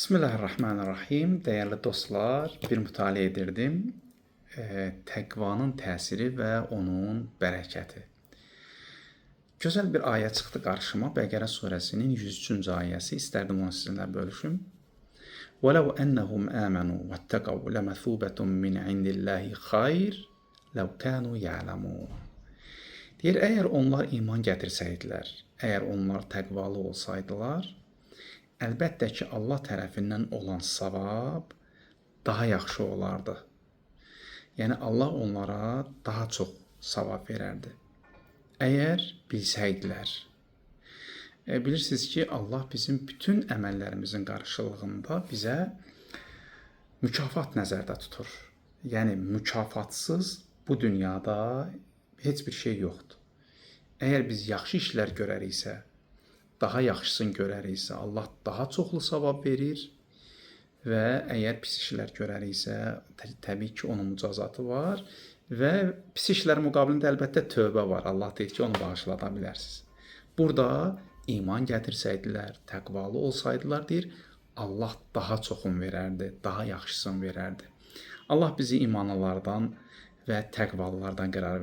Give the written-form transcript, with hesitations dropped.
Bismillahirrahmanirrahim. Değerli dostlar, bir mütaliə edirdim. Təqvanın təsiri və onun bərəkəti. Gözəl bir ayə çıxdı qarşıma. Bəqərə surəsinin 103-cü ayəsi. İstərdim onu sizinlə bölüşüm. وَلَوْ أَنَّهُمْ آمَنُوا وَاتَّقَوْا لَمَثُوبَةٌ مِّنْ عِنْدِ اللّٰهِ خَيْرٌ لَوْ كَانُوا يَعْلَمُونَ. Deyir, əgər onlar iman gətirsəydilər, əgər onlar təqvalı olsaydılar, əlbəttə ki, Allah tərəfindən olan savab daha yaxşı olardı. Yəni, Allah onlara daha çox savab verərdi. Əgər bilsəydilər. Bilirsiniz ki, Allah bizim bütün əməllərimizin qarşılığında bizə mükafat nəzərdə tutur. Yəni, mükafatsız bu dünyada heç bir şey yoxdur. Əgər biz yaxşı işlər görəriksə, daha yaxşısını görəriksə, Allah daha çoxlu savab verir və əgər pis işlər görəriksə, təbii ki, onun mücazatı var və pis işlər müqabilində əlbəttə tövbə var. Allah deyir ki, onu bağışlada bilərsiniz. Burada iman gətirsəydilər, təqvalı olsaydılar, deyir, Allah daha çoxunu verərdi, daha yaxşısını verərdi. Allah bizi imanlılardan və təqvalılardan qərar